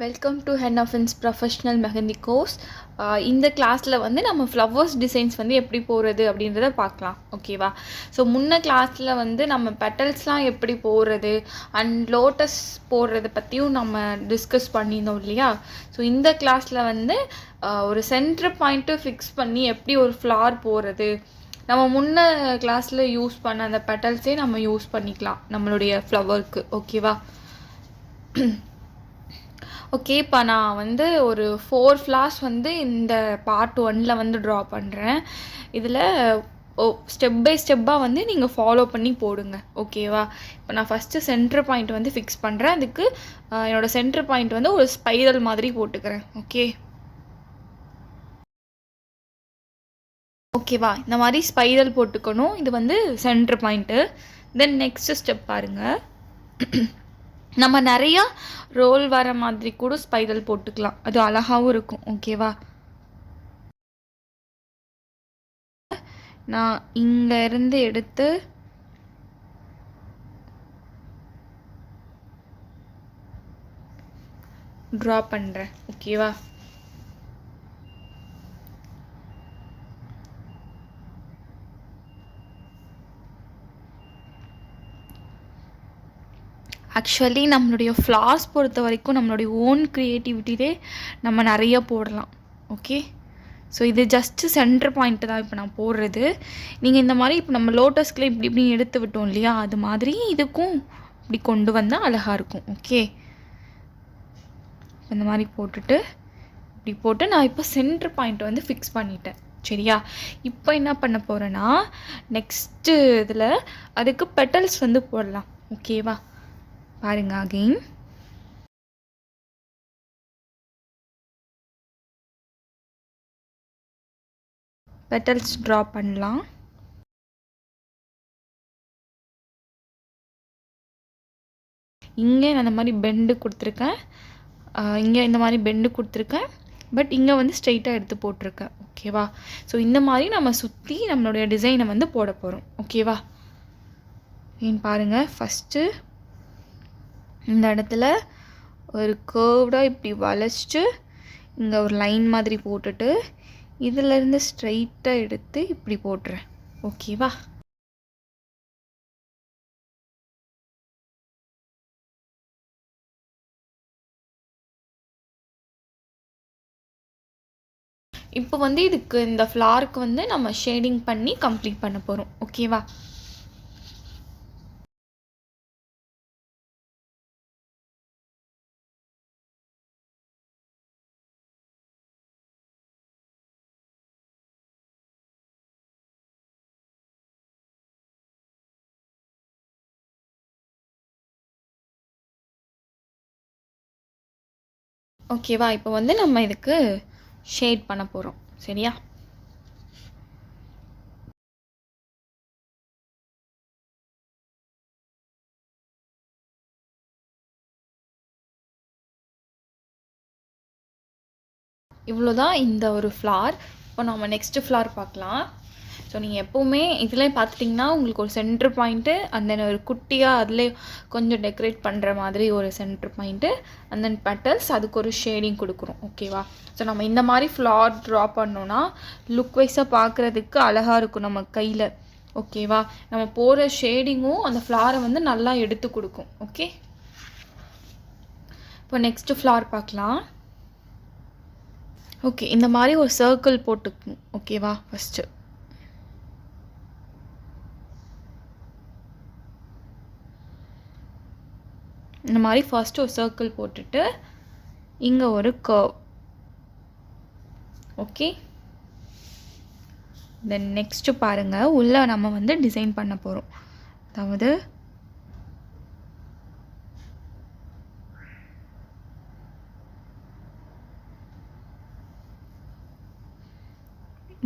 Welcome to ஹென் ஆஃபன்ஸ் professional mehndi course. இந்த கிளாஸில் வந்து நம்ம ஃப்ளவர்ஸ் டிசைன்ஸ் வந்து எப்படி போடுறது அப்படின்றத பார்க்கலாம். ஓகேவா? ஸோ முன்ன கிளாஸில் வந்து நம்ம பெட்டல்ஸ்லாம் எப்படி போடுறது அண்ட் லோட்டஸ் போடுறத பற்றியும் நம்ம டிஸ்கஸ் பண்ணியிருந்தோம் இல்லையா? ஸோ இந்த கிளாஸில் வந்து ஒரு சென்டர் பாயிண்ட்டு ஃபிக்ஸ் பண்ணி எப்படி ஒரு ஃப்ளார் போடுறது, நம்ம முன்ன கிளாஸில் யூஸ் பண்ண அந்த பெட்டல்ஸே நம்ம யூஸ் பண்ணிக்கலாம் நம்மளுடைய ஃப்ளவருக்கு. ஓகேவா? ஓகே, இப்போ நான் வந்து ஒரு 4 ஃப்ளார்ஸ் வந்து இந்த பார்ட் 1ல் வந்து ட்ரா பண்ணுறேன். இதில் ஸ்டெப் பை ஸ்டெப்பாக வந்து நீங்கள் ஃபாலோ பண்ணி போடுங்க. ஓகேவா? இப்போ நான் ஃபஸ்ட்டு சென்டர் பாயிண்ட் வந்து ஃபிக்ஸ் பண்ணுறேன். அதுக்கு என்னோடய சென்டர் பாயிண்ட் வந்து ஒரு ஸ்பைரல் மாதிரி போட்டுக்கிறேன். ஓகேவா? இந்த மாதிரி ஸ்பைரல் போட்டுக்கணும். இது வந்து centre point. Then next step பாருங்கள். நம்ம நிறையா ரோல் வர மாதிரி கூட ஸ்பைரல் போட்டுக்கலாம், அது அழகாகவும் இருக்கும். ஓகேவா? நான் இங்கே இருந்து எடுத்து ட்ரா பண்ணுறேன். ஓகேவா? ஆக்சுவலி நம்மளுடைய ஃப்ளார்ஸ் பொறுத்த வரைக்கும் நம்மளுடைய ஓன் க்ரியேட்டிவிட்டிலே நம்ம நிறைய போடலாம். ஓகே, ஸோ இது ஜஸ்ட்டு சென்டர் பாயிண்ட்டு தான் இப்போ நான் போடுறது. நீங்கள் இந்த மாதிரி இப்போ நம்ம லோட்டஸ்கில் இப்படி இப்படி எடுத்து விட்டோம் இல்லையா, அது மாதிரி இதுக்கும் இப்படி கொண்டு வந்தால் அழகாக இருக்கும். ஓகே, இந்த மாதிரி போட்டுட்டு இப்படி போட்டு நான் இப்போ சென்டர் பாயிண்ட் வந்து ஃபிக்ஸ் பண்ணிட்டேன். சரியா? இப்போ என்ன பண்ண போகிறேன்னா, நெக்ஸ்ட்டு இதில் அதுக்கு பெட்டல்ஸ் வந்து போடலாம். ஓகேவா? பாருங்க, அகெயின் பெட்டல்ஸ் ட்ரா பண்ணலாம். இங்கே நான் இந்த மாதிரி பெண்டு கொடுத்துருக்கேன், இங்கே இந்த மாதிரி பெண்டு கொடுத்துருக்கேன், பட் இங்கே வந்து ஸ்ட்ரெயிட்டாக எடுத்து போட்டிருக்கேன். ஓகேவா? ஸோ இந்த மாதிரி நம்ம சுற்றி நம்மளுடைய டிசைனை வந்து போட போகிறோம். ஓகேவா? ஏன்னு பாருங்கள், ஃபஸ்ட்டு இந்த இடத்துல ஒரு கர்வ்டாக இப்படி வளைச்சிட்டு இங்கே ஒரு லைன் மாதிரி போட்டுட்டு இதிலேருந்து ஸ்ட்ரைட்டாக எடுத்து இப்படி போட்டுறேன். ஓகேவா? இப்போ வந்து இதுக்கு இந்த ஃப்ளாருக்கு வந்து நம்ம ஷேடிங் பண்ணி கம்ப்ளீட் பண்ண போகிறோம். ஓகேவா? ஓகேவா? இப்போ வந்து நம்ம இதுக்கு ஷேட் பண்ண போகிறோம். சரியா? இவ்வளோதான் இந்த ஒரு ஃப்ளார். இப்போ நம்ம நெக்ஸ்ட்டு ஃப்ளார் பார்க்கலாம். ஸோ நீங்கள் எப்போவுமே இதில் பார்த்துட்டிங்கன்னா உங்களுக்கு ஒரு சென்டர் பாயிண்ட்டு, அந்த ஒரு குட்டியாக அதிலே கொஞ்சம் டெக்கரேட் பண்ணுற மாதிரி ஒரு centre point, and then petals, அதுக்கு ஒரு ஷேடிங் கொடுக்குறோம். ஓகேவா? ஸோ நம்ம இந்த மாதிரி ஃப்ளார் ட்ரா பண்ணோன்னா லுக் வைஸாக பார்க்குறதுக்கு அழகாக இருக்கும் நம்ம கையில். ஓகேவா? நம்ம போகிற ஷேடிங்கும் அந்த ஃப்ளாரை வந்து நல்லா எடுத்து கொடுக்கும். ஓகே, இப்போ நெக்ஸ்ட்டு ஃப்ளார் பார்க்கலாம். ஓகே, இந்த மாதிரி ஒரு சர்க்கிள் போட்டுக்கணும். ஓகேவா? ஃபஸ்ட்டு இந்த மாதிரி ஃபஸ்ட்டு ஒரு சர்க்கிள் போட்டுட்டு இங்கே ஒரு கர்வ். ஓகே, தென் நெக்ஸ்ட்டு பாருங்கள், உள்ளே நம்ம வந்து டிசைன் பண்ண போகிறோம். அதாவது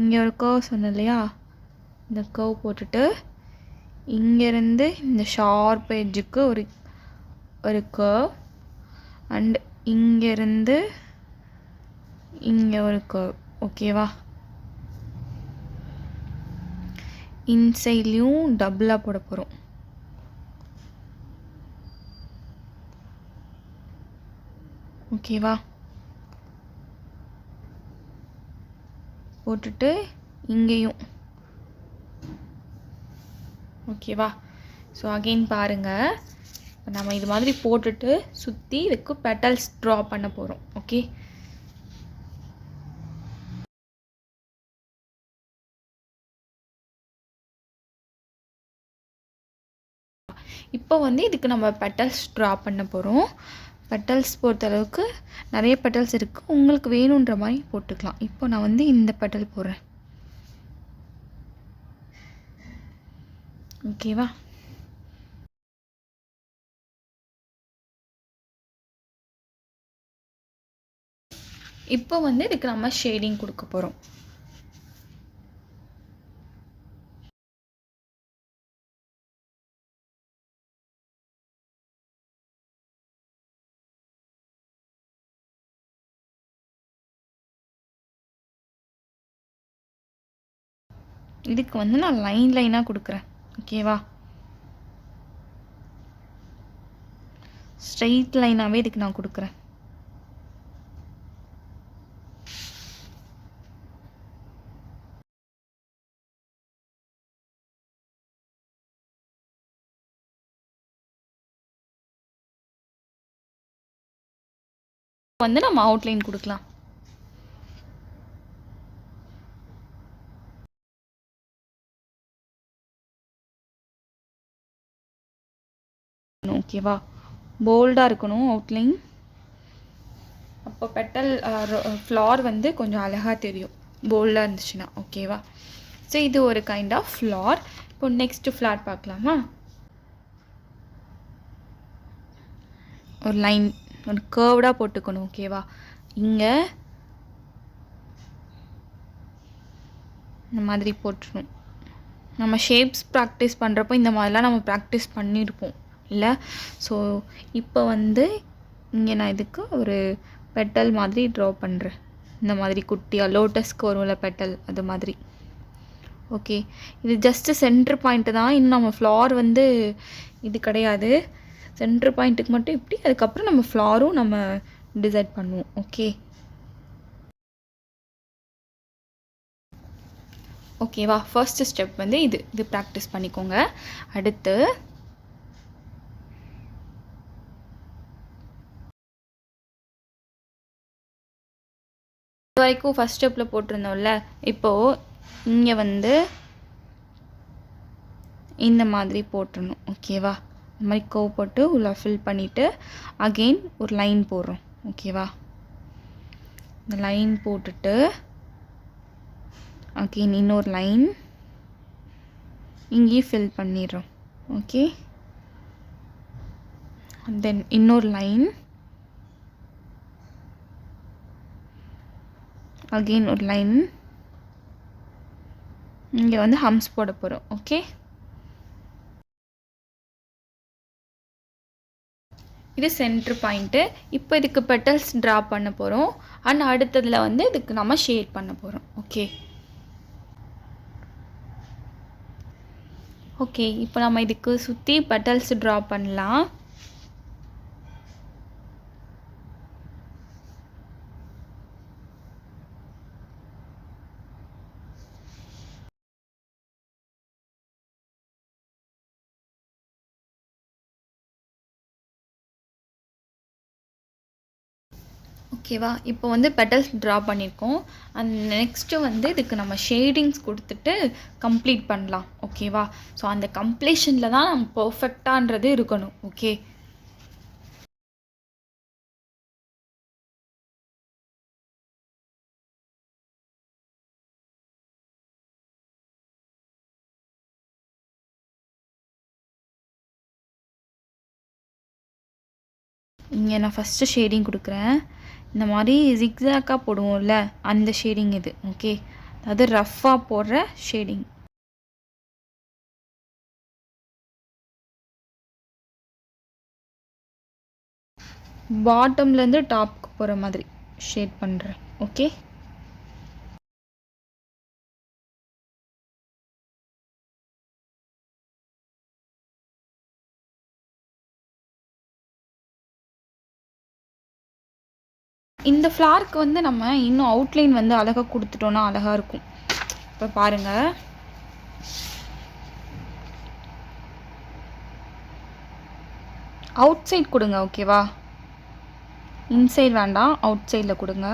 இங்கே ஒரு கர்வ் சொன்னேன் இல்லையா, இந்த கர்வ் போட்டுட்டு இங்கேருந்து இந்த ஷார்ப் எட்ஜுக்கு ஒரு கர்வ், அண்ட் இங்கேருந்து இங்கே ஒரு கர்வ். ஓகேவா? இன்சைட்லேயும் டபுளாக போட போகிறோம். ஓகேவா? போட்டுட்டு இங்கேயும் ஓகேவா? ஸோ அகெயின் பாருங்கள், இப்போ நம்ம இது மாதிரி போட்டுட்டு சுற்றி இதுக்கு பெட்டல்ஸ் ட்ரா பண்ண போகிறோம். ஓகே, இப்போ வந்து இதுக்கு நம்ம பெட்டல்ஸ் ட்ரா பண்ண போகிறோம். பெட்டல்ஸ் பொறுத்தளவுக்கு நிறைய பெட்டல்ஸ் இருக்குது, உங்களுக்கு வேணுன்ற மாதிரி போட்டுக்கலாம். இப்போ நான் வந்து இந்த பெட்டல் போடுறேன். ஓகேவா? இப்போ வந்து இதுக்கு நம்ம ஷேடிங் கொடுக்க போகிறோம். இதுக்கு வந்து நான் லைன் லைனாக கொடுக்குறேன். ஓகேவா? ஸ்ட்ரெயிட் லைனாகவே இதுக்கு நான் கொடுக்குறேன். வந்து நம்ம அவுட்லைன் கொடுக்கலாம். ஓகேவா? போல்டாக இருக்கணும் அவுட்லைன். அப்போ பெட்டல் ஃப்ளார் வந்து கொஞ்சம் அழகாக தெரியும் போல்டாக இருந்துச்சுன்னா. ஓகேவா? ஸோ இது ஒரு கைண்ட் ஆஃப் ஃப்ளார். இப்போ நெக்ஸ்ட்டு ஃப்ளார் பார்க்கலாமா? ஒரு லைன், ஒரு கர்வ்டாக போட்டுக்கணும். ஓகேவா? இங்கே இந்த மாதிரி போட்டுருணும். நம்ம ஷேப்ஸ் ப்ராக்டிஸ் பண்ணுறப்போ இந்த மாதிரிலாம் நம்ம ப்ராக்டிஸ் பண்ணியிருப்போம் இல்லை? ஸோ இப்போ வந்து இங்கே நான் இதுக்கு ஒரு பெட்டல் மாதிரி ட்ரா பண்ணுறேன். இந்த மாதிரி குட்டியாக லோட்டஸ்க்கு வரும்ல பெட்டல், அது மாதிரி. ஓகே, இது ஜஸ்ட்டு சென்டர் பாயிண்ட்டு தான். இன்னும் நம்ம ஃப்ளார் வந்து இது கிடையாது. சென்டர் பாயிண்ட்டுக்கு மட்டும் இப்படி, அதுக்கப்புறம் நம்ம ஃப்ளாரும் நம்ம டிசைட் பண்ணுவோம். ஓகே, ஓகேவா? ஃபர்ஸ்ட் ஸ்டெப் வந்து இது ப்ராக்டிஸ் பண்ணிக்கோங்க. அடுத்து இது வரைக்கும் ஃபஸ்ட் ஸ்டெப்பில் போட்டிருந்தோம்ல, இப்போது இங்கே வந்து இந்த மாதிரி போட்டுடணும். ஓகேவா? இந்த மாதிரி கர்வ் போட்டு உள்ள ஃபில் பண்ணிவிட்டு அகெயின் ஒரு லைன் போடுறோம். ஓகேவா? இந்த லைன் போட்டுட்டு அகெயின் இன்னொரு லைன் இங்கேயும் ஃபில் பண்ணிடுறோம். ஓகே, தென் இன்னொரு லைன், அகெயின் ஒரு லைன், இங்கே வந்து ஹம்ஸ் போட போகிறோம். ஓகே, இது சென்டர் பாயிண்ட்டு. இப்போ இதுக்கு பெட்டல்ஸ் ட்ரா பண்ண போகிறோம். அண்ட் அடுத்ததில் வந்து இதுக்கு நம்ம ஷேட் பண்ண போகிறோம். ஓகே, ஓகே, இப்போ நம்ம இதுக்கு சுற்றி பெட்டல்ஸ் ட்ரா பண்ணலாம். ஓகேவா? இப்போ வந்து பெட்டல்ஸ் ட்ரா பண்ணியிருக்கோம். அண்ட் நெக்ஸ்ட்டு வந்து இதுக்கு நம்ம ஷேடிங்ஸ் கொடுத்துட்டு கம்ப்ளீட் பண்ணலாம். ஓகேவா? ஸோ அந்த கம்ப்ளீஷனில் தான் நம்ம பர்ஃபெக்டான்றது இருக்கணும். ஓகே, இங்கே நான் ஃபஸ்ட்டு ஷேடிங் கொடுக்குறேன். இந்த மாதிரி ஜிக்ஸாக்காக போடுவோம்ல, அந்த ஷேடிங் இது. ஓகே, அதாவது ரஃப்பாக போடுற ஷேடிங். பாட்டம்லேருந்து டாப்க்கு போகிற மாதிரி ஷேட் பண்ணுறேன். ஓகே, இந்த ஃப்ளார்க்கு வந்து நம்ம இன்னும் அவுட்லைன் வந்து அழகாக கொடுத்துட்டோன்னா அழகாக இருக்கும். இப்போ பாருங்கள், அவுட் சைட் கொடுங்க. ஓகேவா, இன்சைட் வேண்டாம், அவுட் சைடில் கொடுங்க.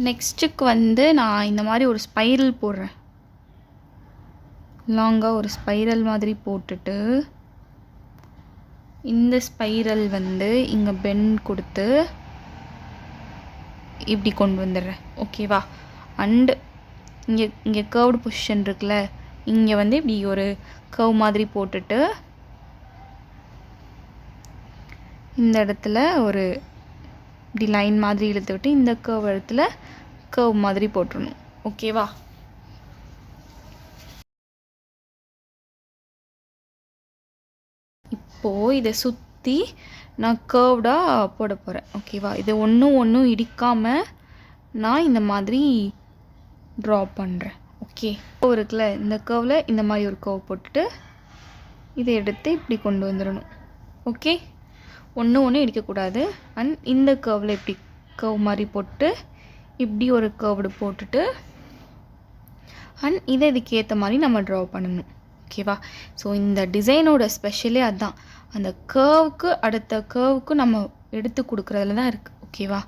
நெக்ஸ்ட்டுக்கு வந்து நான் இந்த மாதிரி ஒரு ஸ்பைரல் போடுறேன். லாங்காக ஒரு ஸ்பைரல் மாதிரி போட்டுட்டு இந்த ஸ்பைரல் வந்து இங்கே பெண்ட் கொடுத்து இப்படி கொண்டு வந்துடுறேன். ஓகேவா, அண்டு இங்கே கர்வ்டு பொசிஷன் இருக்குல்ல, இங்கே வந்து இப்படி ஒரு கர்வ் மாதிரி போட்டுட்டு இந்த இடத்துல ஒரு இப்படி லைன் மாதிரி இழுத்து விட்டு இந்த கர்வ் இடத்துல கர்வ் மாதிரி போட்டுடணும். ஓகேவா, இப்போது இதை சுற்றி நான் கர்வ்டாக போட போகிறேன். ஓகேவா, இதை ஒன்றும் இடிக்காமல் நான் இந்த மாதிரி ட்ரா பண்ணுறேன். ஓகே, கர்வ் இருக்குல்ல, இந்த கர்வில் இந்த மாதிரி ஒரு கர்வ் போட்டுட்டு இதை எடுத்து இப்படி கொண்டு வந்துடணும். ஓகே, ஒன்று இடிக்கக்கூடாது. அண்ட் இந்த கர்வில் இப்படி கர்வ் மாதிரி போட்டு இப்படி ஒரு கர்வ்டு போட்டுட்டு அண்ட் இதை இதுக்கு ஏற்ற மாதிரி நம்ம ட்ரா பண்ணணும். ஓகேவா, ஸோ இந்த டிசைனோட ஸ்பெஷலே அதுதான், அந்த கர்வுக்கு அடுத்த கர்வுக்கு நம்ம எடுத்து கொடுக்குறதுல தான் இருக்குது. ஓகேவா,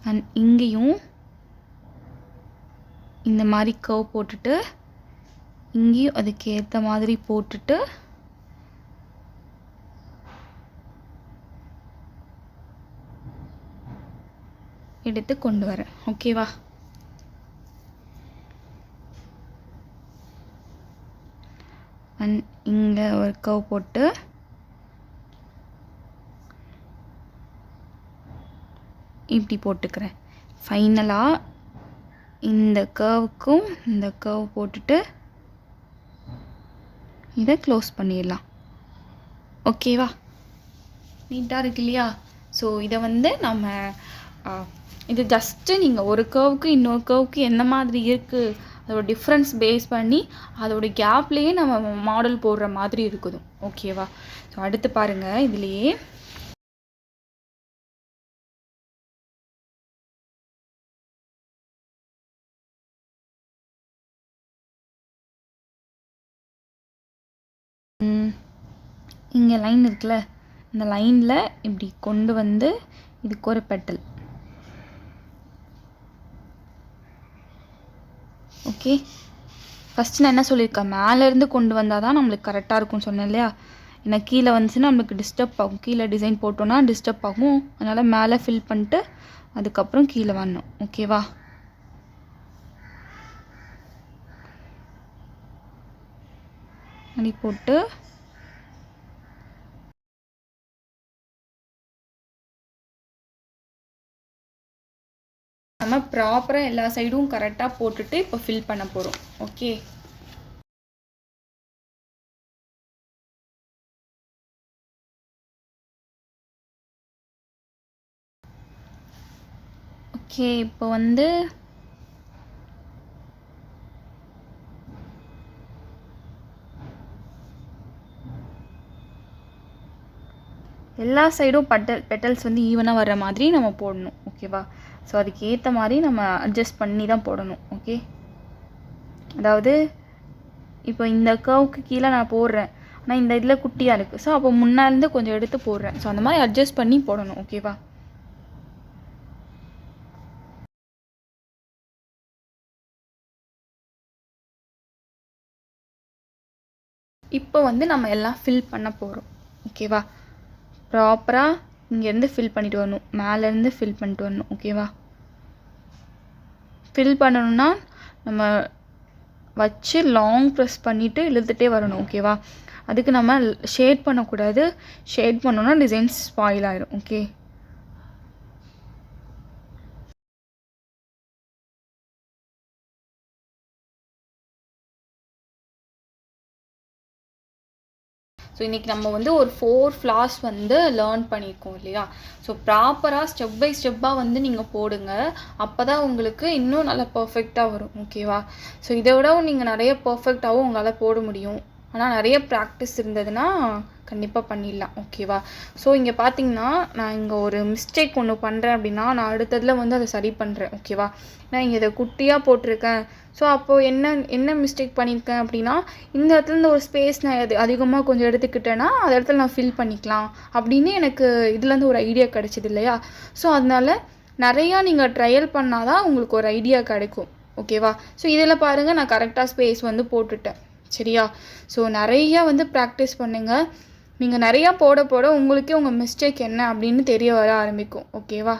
அண்ட் இங்கேயும் இந்த மாதிரி கர்வ் போட்டுட்டு இங்கேயும் அதுக்கு ஏற்ற மாதிரி போட்டுட்டு எடுத்து கொண்டு வரேன். ஓகேவா, அண்ட் இங்கே ஒரு கர்வ் போட்டு இப்படி போட்டுக்கிறேன். ஃபைனலாக இந்த கர்வுக்கும் இந்த கர்வ் போட்டுட்டு இதை க்ளோஸ் பண்ணிடலாம். ஓகேவா, நீட்டாக இருக்கு இல்லையா? ஸோ இதை வந்து நம்ம இது ஜஸ்ட்டு நீங்கள் ஒரு கர்வுக்கு இன்னொரு கர்வுக்கு எந்த மாதிரி இருக்குது அதோட டிஃப்ரென்ஸ் பேஸ் பண்ணி அதோட கேப்லேயே நம்ம மாடல் போடுற மாதிரி இருக்குது. ஓகேவா, ஸோ அடுத்து பாருங்கள், இதுலேயே இங்கே லைன் இருக்குல்ல, இந்த லைனில் இப்படி கொண்டு வந்து இதுக்கு ஒரு பெட்டல். ஓகே, ஃபஸ்ட்டு நான் என்ன சொல்லியிருக்கேன், மேலேருந்து கொண்டு வந்தால் தான் நம்மளுக்கு கரெக்டாக இருக்கும்னு சொன்னேன் இல்லையா? ஏன்னா கீழே வந்துச்சுன்னா நம்மளுக்கு டிஸ்டர்ப் ஆகும், கீழே டிசைன் போட்டோன்னா டிஸ்டர்ப் ஆகும். அதனால் மேலே ஃபில் பண்ணிட்டு அதுக்கப்புறம் கீழே வரணும். ஓகேவா, அப்படி போட்டு நம்ம ப்ராப்பராக எல்லா சைடும் கரெக்டாக போட்டுட்டு இப்போ ஃபில் பண்ண போகிறோம். ஓகே, ஓகே, இப்போ வந்து எல்லா சைடும் பெட்டல்ஸ் வந்து ஈவனாக வர்ற மாதிரி நம்ம போடணும். ஓகேவா, ஸோ அதுக்கு ஏற்ற மாதிரி நம்ம அட்ஜஸ்ட் பண்ணி தான் போடணும். ஓகே, அதாவது இப்போ இந்த கர்வுக்கு கீழே நான் போடுறேன், ஆனால் இந்த இதில் குட்டியாக இருக்குது, ஸோ அப்போ முன்னாலேருந்து கொஞ்சம் எடுத்து போடுறேன். ஸோ அந்த மாதிரி அட்ஜஸ்ட் பண்ணி போடணும். ஓகேவா, இப்போ வந்து நம்ம எல்லாம் ஃபில் பண்ண போகிறோம். ஓகேவா, ப்ராப்பராக இங்கேருந்து ஃபில் பண்ணிட்டு வரணும், மேலேருந்து ஃபில் பண்ணிட்டு வரணும். ஓகேவா, ஃபில் பண்ணணுன்னா நம்ம வச்சு லாங் ப்ரெஸ் பண்ணிவிட்டு இழுத்துகிட்டே வரணும். ஓகேவா, அதுக்கு நம்ம ஷேட் பண்ணக்கூடாது, ஷேட் பண்ணோன்னா டிசைன்ஸ் ஸ்பாயில் ஆகிடும். ஓகே, ஸோ இன்றைக்கி நம்ம வந்து ஒரு 4 ஃப்ளார்ஸ் வந்து லேர்ன் பண்ணியிருக்கோம் இல்லையா? ஸோ ப்ராப்பராக ஸ்டெப் பை ஸ்டெப்பாக வந்து நீங்கள் போடுங்க. அப்போ தான் உங்களுக்கு இன்னும் நல்லா பர்ஃபெக்டாக வரும். ஓகேவா? ஸோ இதை விடவும் நீங்கள் நிறைய பர்ஃபெக்டாகவும் உங்களால் போட முடியும். ஆனால் நிறைய ப்ராக்டிஸ் இருந்ததுன்னா கண்டிப்பாக பண்ணிடலாம். ஓகேவா? ஸோ இங்கே பார்த்தீங்கன்னா நான் இங்கே ஒரு மிஸ்டேக் ஒன்று பண்ணுறேன் அப்படின்னா நான் அடுத்ததில் வந்து அதை சரி பண்ணுறேன். ஓகேவா? நான் இங்கே இதை குட்டியாக போட்டிருக்கேன். ஸோ அப்போது என்ன மிஸ்டேக் பண்ணியிருக்கேன் அப்படின்னா இந்த இடத்துல இருந்து ஒரு ஸ்பேஸ் நான் அதிகமாக கொஞ்சம் எடுத்துக்கிட்டேன்னா அந்த இடத்துல நான் ஃபில் பண்ணிக்கலாம் அப்படின்னு எனக்கு இதுலேருந்து ஒரு ஐடியா கிடச்சிது இல்லையா? ஸோ அதனால நிறையா நீங்கள் ட்ரையல் பண்ணால் தான் உங்களுக்கு ஒரு ஐடியா கிடைக்கும். ஓகேவா? ஸோ இதில் பாருங்கள் நான் கரெக்டாக ஸ்பேஸ் வந்து போட்டுட்டேன். சரியா? ஸோ நிறையா வந்து ப்ராக்டிஸ் பண்ணுங்கள். நீங்கள் நிறையா போட போட உங்களுக்கே உங்கள் மிஸ்டேக் என்ன அப்படின்னு தெரிய வர ஆரம்பிக்கும். ஓகேவா?